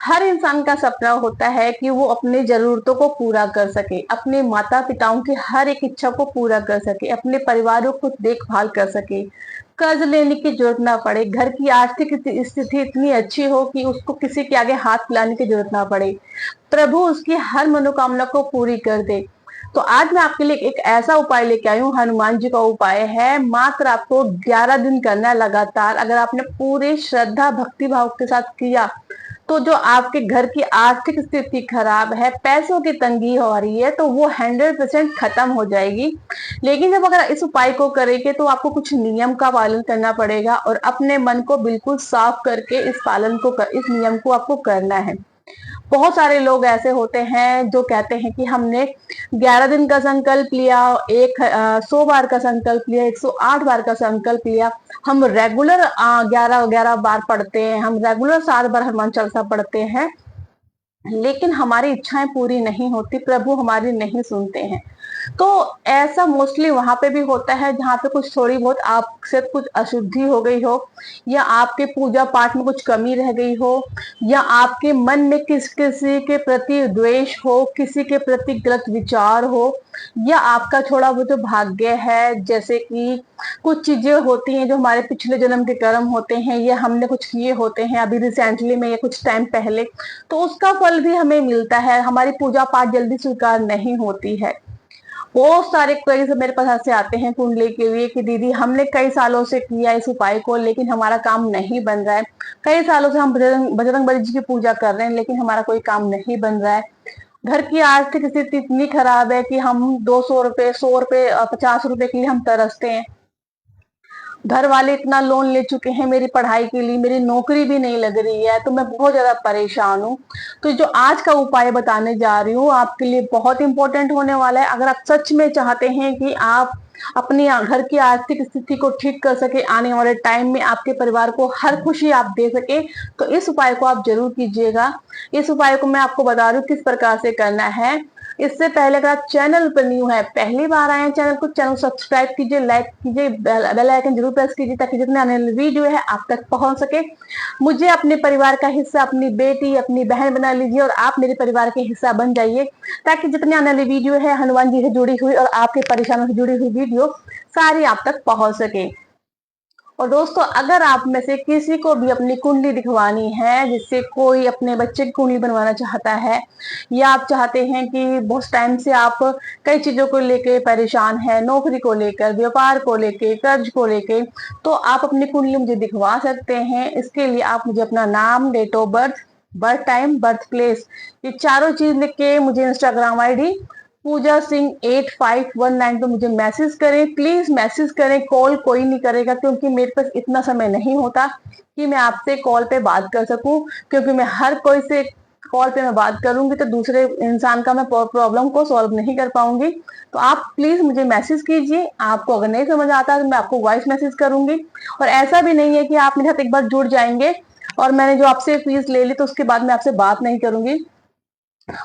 हर इंसान का सपना होता है कि वो अपनी ज़रूरतों को पूरा कर सके, अपने माता-पिताओं की हर एक इच्छा को पूरा कर सके, अपने परिवारों को देखभाल कर सके, कर्ज़ लेने की ज़रूरत ना पड़े, घर की आर्थिक स्थिति इतनी अच्छी हो कि उसको किसी के आगे हाथ फैलाने की ज़रूरत ना पड़े। प्रभु उसकी हर मनोकामना को पूरी कर दे। तो आज मैं आपके लिए एक ऐसा उपाय लेके आई हूँ, हनुमान जी का उपाय है। मात्र आपको 11 दिन करना है लगातार। अगर आपने पूरी श्रद्धा, भक्ति भाव के साथ किया, तो जो आपके घर की आर्थिक स्थिति खराब है, पैसों की तंगी हो रही है, तो वो 100% खत्म हो जाएगी। लेकिन जब अगर इस उपाय को करेंगे तो आपको कुछ नियम का पालन करना पड़ेगा और अपने मन को बिल्कुल साफ करके इस नियम को आपको करना है। बहुत सारे लोग ऐसे होते हैं जो कहते हैं कि हमने 11 दिन का संकल्प लिया, 100 बार का संकल्प लिया, 108 बार का संकल्प लिया। हम रेगुलर 11-11 बार पढ़ते हैं, हम रेगुलर 7 बार हनुमान चालीसा पढ़ते हैं, लेकिन हमारी इच्छाएं पूरी नहीं होती, प्रभु हमारी नहीं सुनते हैं। तो ऐसा मोस्टली वहां पे भी होता है जहाँ पे कुछ थोड़ी बहुत आपसे कुछ अशुद्धि हो गई हो, या आपके पूजा पाठ में कुछ कमी रह गई हो, या आपके मन में किसी के प्रति द्वेष हो, किसी के प्रति गलत विचार हो, या आपका थोड़ा बहुत जो भाग्य है, जैसे कि कुछ चीजें होती हैं जो हमारे पिछले जन्म के कर्म होते हैं, या हमने कुछ किए होते हैं अभी रिसेंटली में या कुछ टाइम पहले, तो उसका फल भी हमें मिलता है। हमारी पूजा पाठ जल्दी स्वीकार नहीं होती है। बहुत सारे क्वेरीज मेरे पास ऐसे आते हैं कुंडली के लिए कि दीदी हमने कई सालों से किया इस उपाय को, लेकिन हमारा काम नहीं बन रहा है। कई सालों से हम बजरंग बली जी की पूजा कर रहे हैं, लेकिन हमारा कोई काम नहीं बन रहा है। घर की आर्थिक स्थिति इतनी खराब है कि हम 200 रुपए, 100 रुपए, 50 रुपए के लिए हम तरसते हैं। घर वाले इतना लोन ले चुके हैं मेरी पढ़ाई के लिए, मेरी नौकरी भी नहीं लग रही है, तो मैं बहुत ज्यादा परेशान हूँ। तो जो आज का उपाय बताने जा रही हूँ आपके लिए बहुत इंपॉर्टेंट होने वाला है। अगर आप सच में चाहते हैं कि आप अपनी घर की आर्थिक स्थिति को ठीक कर सके, आने वाले टाइम में आपके परिवार को हर खुशी आप दे सके, तो इस उपाय को आप जरूर कीजिएगा। इस उपाय को मैं आपको बता रही हूँ किस प्रकार से करना है। इससे पहले अगर आप चैनल पर न्यू है, पहली बार आए हैं चैनल को, चैनल सब्सक्राइब कीजिए, लाइक कीजिए, बेल आइकन जरूर प्रेस कीजिए ताकि जितने आने वाले वीडियो है आप तक पहुंच सके। मुझे अपने परिवार का हिस्सा, अपनी बेटी, अपनी बहन बना लीजिए और आप मेरे परिवार के हिस्सा बन जाइए, ताकि जितने आने वाली वीडियो है हनुमान जी से जुड़ी हुई और आपके परेशानियों से जुड़ी हुई वीडियो सारी आप तक पहुंच सके। और दोस्तों, अगर आप में से किसी को भी अपनी कुंडली दिखवानी है, जिससे कोई अपने बच्चे की कुंडली बनवाना चाहता है, या आप चाहते हैं कि बहुत टाइम से आप कई चीजों को लेके परेशान है, नौकरी को लेकर, व्यापार को लेके, कर्ज को लेके, तो आप अपनी कुंडली मुझे दिखवा सकते हैं। इसके लिए आप मुझे अपना नाम, date of birth, birth time, birth place, ये चारों चीज लिख के मुझे इंस्टाग्राम आईडी पूजा सिंह 8519 पे मुझे मैसेज करें। प्लीज मैसेज करें, कॉल कोई नहीं करेगा, क्योंकि मेरे पास इतना समय नहीं होता कि मैं आपसे कॉल पे बात कर सकूं। क्योंकि मैं हर कोई से कॉल पे मैं बात करूंगी तो दूसरे इंसान का मैं प्रॉब्लम को सॉल्व नहीं कर पाऊंगी। तो आप प्लीज मुझे मैसेज कीजिए। आपको अगर नहीं समझ आता तो मैं आपको वॉइस मैसेज करूंगी। और ऐसा भी नहीं है कि आप मेरे साथ एक बार जुड़ जाएंगे और मैंने जो आपसे फीस ले ली तो उसके बाद मैं आपसे बात नहीं करूंगी।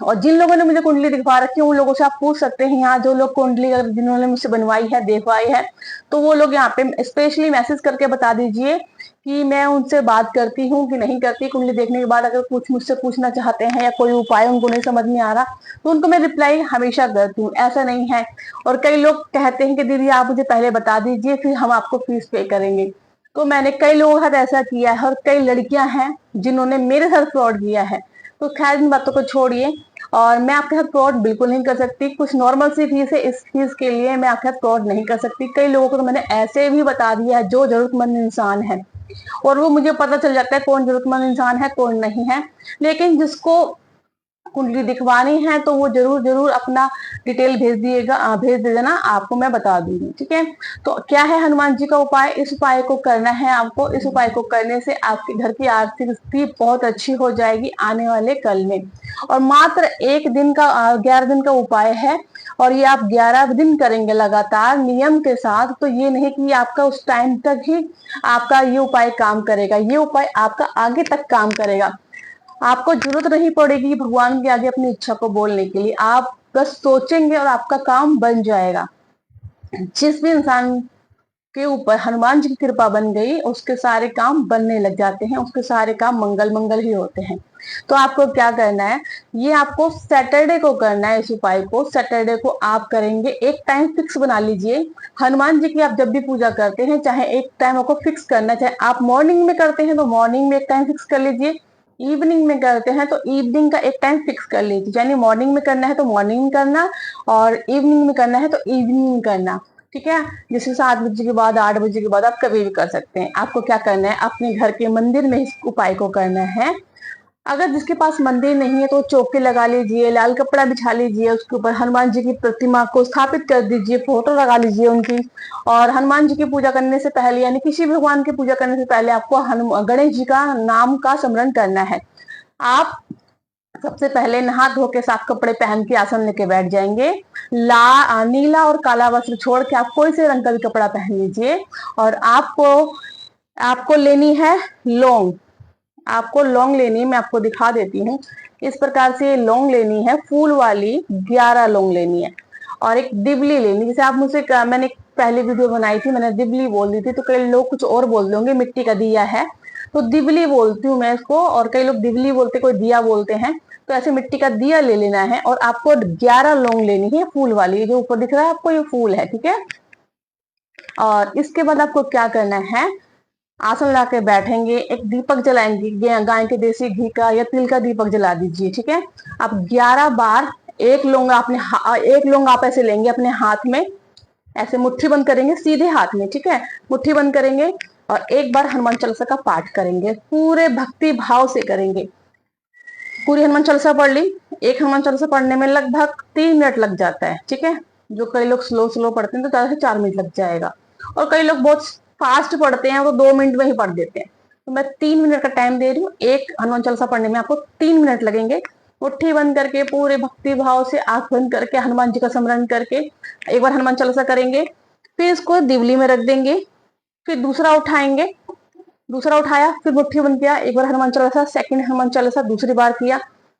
और जिन लोगों ने मुझे कुंडली दिखवा रखी है उन लोगों से आप पूछ सकते हैं, यहाँ जो लोग कुंडली अगर जिन्होंने मुझसे बनवाई है, देखवाई है, तो वो लोग यहाँ पे स्पेशली मैसेज करके बता दीजिए कि मैं उनसे बात करती हूँ कि नहीं करती। कुंडली देखने के बाद अगर कुछ मुझसे पूछना चाहते हैं या कोई उपाय उनको नहीं समझ में आ रहा, तो उनको मैं रिप्लाई हमेशा करती हूँ, ऐसा नहीं है। और कई लोग कहते हैं कि दीदी आप मुझे पहले बता दीजिए फिर हम आपको फीस पे करेंगे। तो मैंने कई लोगों के साथ ऐसा किया है और कई लड़कियां हैं जिन्होंने मेरे साथ फ्रॉड किया है। तो खैर इन बातों को छोड़िए, और मैं आपके साथ फ्रॉड बिल्कुल नहीं कर सकती। कुछ नॉर्मल सी फीस है, इस फीस के लिए मैं आपके साथ फ्रॉड नहीं कर सकती। कई लोगों को तो मैंने ऐसे भी बता दिया है जो जरूरतमंद इंसान है, और वो मुझे पता चल जाता है कौन जरूरतमंद इंसान है कौन नहीं है। लेकिन जिसको कुंडली दिखवानी है तो वो जरूर जरूर अपना डिटेल भेज देना, आपको मैं बता दूंगी, ठीक है। तो क्या है हनुमान जी का उपाय, इस उपाय को करना है आपको। इस उपाय को करने से आपके घर की आर्थिक स्थिति बहुत अच्छी हो जाएगी आने वाले कल में। और मात्र एक दिन का 11 दिन का उपाय है, और ये आप 11 दिन करेंगे लगातार नियम के साथ। तो ये नहीं कि आपका उस टाइम तक ही आपका ये उपाय काम करेगा, ये उपाय आपका आगे तक काम करेगा। आपको जरूरत नहीं पड़ेगी भगवान के आगे अपनी इच्छा को बोलने के लिए, आप बस सोचेंगे और आपका काम बन जाएगा। जिस भी इंसान के ऊपर हनुमान जी की कृपा बन गई, उसके सारे काम बनने लग जाते हैं, उसके सारे काम मंगल मंगल ही होते हैं। तो आपको क्या करना है, ये आपको सैटरडे को करना है। इस उपाय को सैटरडे को आप करेंगे। एक टाइम फिक्स बना लीजिए। हनुमान जी की आप जब भी पूजा करते हैं, चाहे एक टाइम आपको फिक्स करना है, चाहे आप मॉर्निंग में करते हैं तो मॉर्निंग में एक टाइम फिक्स कर लीजिए, इवनिंग में करते हैं तो इवनिंग का एक टाइम फिक्स कर लीजिए। यानी मॉर्निंग में करना है तो मॉर्निंग में करना, और इवनिंग में करना है तो इवनिंग में करना। ठीक है, जैसे 7 बजे के बाद, 8 बजे के बाद आप कभी भी कर सकते हैं। आपको क्या करना है, अपने घर के मंदिर में इस उपाय को करना है। अगर जिसके पास मंदिर नहीं है तो चौके लगा लीजिए, लाल कपड़ा बिछा लीजिए, उसके ऊपर हनुमान जी की प्रतिमा को स्थापित कर दीजिए, फोटो लगा लीजिए उनकी। और हनुमान जी की पूजा करने से पहले, यानी किसी भी भगवान की पूजा करने से पहले, आपको गणेश जी का नाम का स्मरण करना है। आप सबसे पहले नहा धो के साफ कपड़े पहन के आसन लेके बैठ जाएंगे। नीला और काला वस्त्र छोड़ के आप कोई से रंग का भी कपड़ा पहन लीजिए। और आपको आपको लेनी है लौंग। आपको लौंग लेनी है, मैं आपको दिखा देती हूँ। इस प्रकार से लौंग लेनी है, फूल वाली 11 लौंग लेनी है। और एक दिबली लेनी, जैसे आप मुझसे मैंने पहले वीडियो बनाई थी, मैंने दिबली बोल दी थी, तो कई लोग कुछ और बोल देंगे, मिट्टी का दिया है तो दिबली बोलती हूँ मैं इसको, और कई लोग दिबली बोलते, कोई दिया बोलते हैं। तो ऐसे मिट्टी का दिया ले लेना है। और आपको 11 लौंग लेनी है, फूल वाली, जो ऊपर दिख रहा है आपको ये फूल है, ठीक है। और इसके बाद आपको क्या करना है, आसन ला के बैठेंगे, एक दीपक जलाएंगे, गाय के देसी घी का या तिल का दीपक जला दीजिए, ठीक है। आप 11 बार एक लौंग एक लौंग आप ऐसे लेंगे अपने हाथ में, ऐसे मुट्ठी बंद करेंगे सीधे हाथ में, ठीक है, मुट्ठी बंद करेंगे। और एक बार हनुमान चालीसा का पाठ करेंगे, पूरे भक्ति भाव से करेंगे। पूरी हनुमान चालीसा पढ़ ली। एक हनुमान चालीसा पढ़ने में लगभग 3 मिनट लग जाता है, ठीक है। जो कई लोग स्लो स्लो पढ़ते हैं तो ज्यादा से 4 मिनट लग जाएगा, और कई लोग बहुत फास्ट पढ़ते हैं तो 2 मिनट में ही पढ़ देते हैं। तो मैं 3 मिनट का टाइम दे रही हूँ। एक हनुमान चालीसा पढ़ने में आपको 3 मिनट लगेंगे। मुट्ठी बंद करके पूरे भक्ति भाव से आंख बंद करके हनुमान जी का स्मरण करके एक बार हनुमान चालीसा करेंगे। फिर इसको दिवली में रख देंगे। फिर दूसरा उठाएंगे, दूसरा उठाया, फिर मुट्ठी बंद किया, एक बार हनुमान चालीसा, सेकंड हनुमान चालीसा दूसरी बार किया,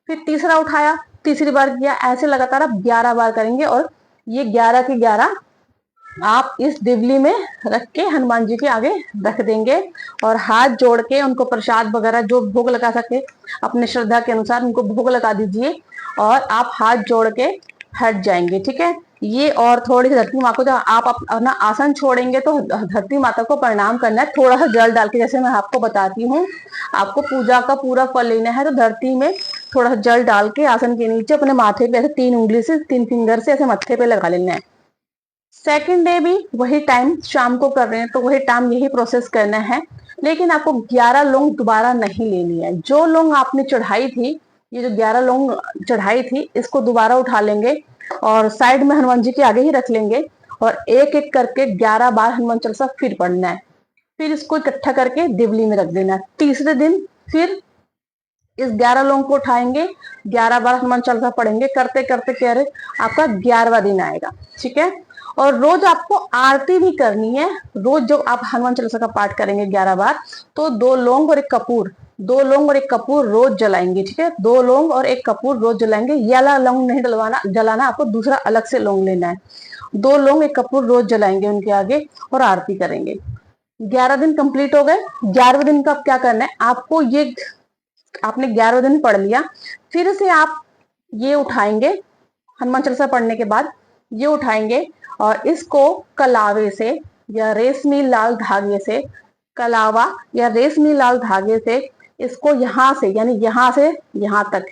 फिर तीसरा उठाया, तीसरी बार किया। ऐसे लगातार आप 11 बार करेंगे। और ये 11 के 11 आप इस दिवली में रख के हनुमान जी के आगे रख देंगे। और हाथ जोड़ के उनको प्रसाद वगैरह जो भोग लगा सके अपने श्रद्धा के अनुसार उनको भोग लगा दीजिए। और आप हाथ जोड़ के हट जाएंगे, ठीक है। ये और थोड़ी सी धरती माँ को, जब आप अपना आसन छोड़ेंगे तो धरती माता को प्रणाम करना है, थोड़ा सा जल डाल के, जैसे मैं आपको बताती हूँ। आपको पूजा का पूरा फल लेना है तो धरती में थोड़ा सा जल डाल के आसन के नीचे अपने माथे पे ऐसे 3 उंगली से, 3 फिंगर से ऐसे मत्थे पे लगा लेना है। सेकंड डे भी वही टाइम, शाम को कर रहे हैं तो वही टाइम, यही प्रोसेस करना है। लेकिन आपको 11 लौंग दोबारा नहीं लेनी है। जो लौंग आपने चढ़ाई थी, ये जो 11 लौंग चढ़ाई थी, इसको दोबारा उठा लेंगे और साइड में हनुमान जी के आगे ही रख लेंगे। और एक एक करके 11 बार हनुमान चालीसा फिर पढ़ना है। फिर इसको इकट्ठा करके दिवली में रख देना है। तीसरे दिन फिर इस 11 लौंग को उठाएंगे, 11 बार हनुमान चालीसा पढ़ेंगे, करते करते कह रहे आपका 11वां दिन आएगा, ठीक है। और रोज आपको आरती भी करनी है। रोज जो आप हनुमान चालीसा का पाठ करेंगे 11 बार, तो 2 लौंग और 1 कपूर, 2 लौंग और 1 कपूर रोज जलाएंगे, ठीक है। 2 लौंग और 1 कपूर रोज जलाएंगे। ये वाला लौंग नहीं जलाना, आपको दूसरा अलग से लौंग लेना है। 2 लौंग 1 कपूर रोज जलाएंगे उनके आगे और आरती करेंगे। 11 दिन कंप्लीट हो गए। 11वें दिन का क्या करना है आपको, ये आपने 11वें दिन पढ़ लिया, फिर से आप ये उठाएंगे, हनुमान चालीसा पढ़ने के बाद ये उठाएंगे और इसको कलावे से या रेशमी लाल धागे से, कलावा या रेशमी लाल धागे से इसको यहां से, यानी यहां से यहां तक,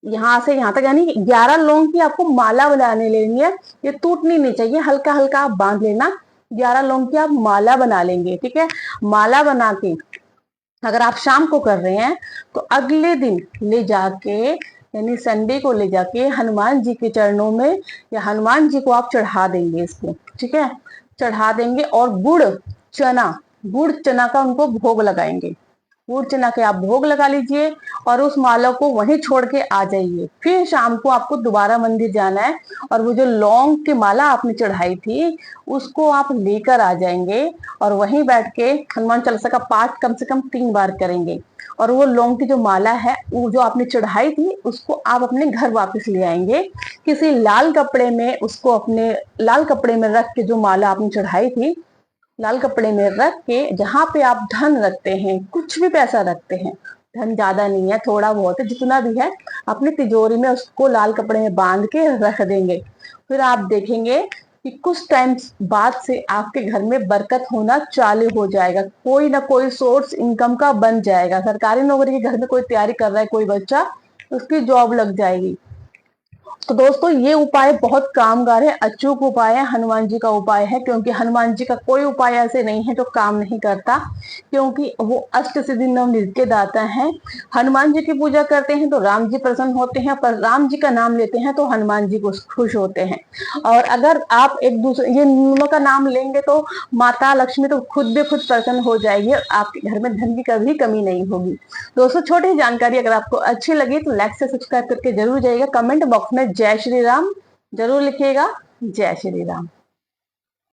यहां से यहां तक, यानी 11 लौंग की आपको माला बनाने लेनी है। ये टूटनी नहीं चाहिए, हल्का हल्का आप बांध लेना। 11 लौंग की आप माला बना लेंगे, ठीक है। माला बना के अगर आप शाम को कर रहे हैं तो अगले दिन ले जाके, यानी संडे को ले जाके हनुमान जी के चरणों में या हनुमान जी को आप चढ़ा देंगे इसको, ठीक है, चढ़ा देंगे। और गुड़ चना का उनको भोग लगाएंगे। गुड़ चना के आप भोग लगा लीजिए और उस माला को वहीं छोड़ के आ जाइए। फिर शाम को आपको दोबारा मंदिर जाना है और वो जो लौंग की माला आपने चढ़ाई थी उसको आप लेकर आ जाएंगे और वहीं बैठ के हनुमान चालीसा का पाठ कम से कम 3 बार करेंगे। और वो लौंग की जो माला है, वो जो आपने चढ़ाई थी, उसको आप अपने घर वापस ले आएंगे। किसी लाल कपड़े में उसको, अपने लाल कपड़े में रख के जो माला आपने चढ़ाई थी लाल कपड़े में रख के जहाँ पे आप धन रखते हैं, कुछ भी पैसा रखते हैं, धन ज्यादा नहीं है, थोड़ा बहुत है, जितना भी है अपनी तिजोरी में उसको लाल कपड़े में बांध के रख देंगे। फिर आप देखेंगे कि कुछ टाइम बाद से आपके घर में बरकत होना चालू हो जाएगा, कोई ना कोई सोर्स इनकम का बन जाएगा। सरकारी नौकरी के घर में कोई तैयारी कर रहा है कोई बच्चा, उसकी जॉब लग जाएगी। तो दोस्तों ये उपाय बहुत कामगार है, अचूक उपाय है, हनुमान जी का उपाय है, क्योंकि हनुमान जी का कोई उपाय ऐसे नहीं है जो काम नहीं करता, क्योंकि वो अष्ट सिद्धि नव निधि के दाता हैं। हनुमान जी की पूजा करते हैं तो राम जी प्रसन्न होते हैं, पर राम जी का नाम लेते हैं तो हनुमान जी को खुश होते हैं। और अगर आप एक दूसरे ये दोनों का नाम लेंगे तो माता लक्ष्मी तो खुद भी खुद प्रसन्न हो जाएगी और आपके घर में धन की कभी कमी नहीं होगी। दोस्तों छोटी जानकारी अगर आपको अच्छी लगी तो लाइक से सब्सक्राइब करके जरूर जाइएगा। कमेंट बॉक्स में जय श्री राम जरूर लिखिएगा। जय श्री राम।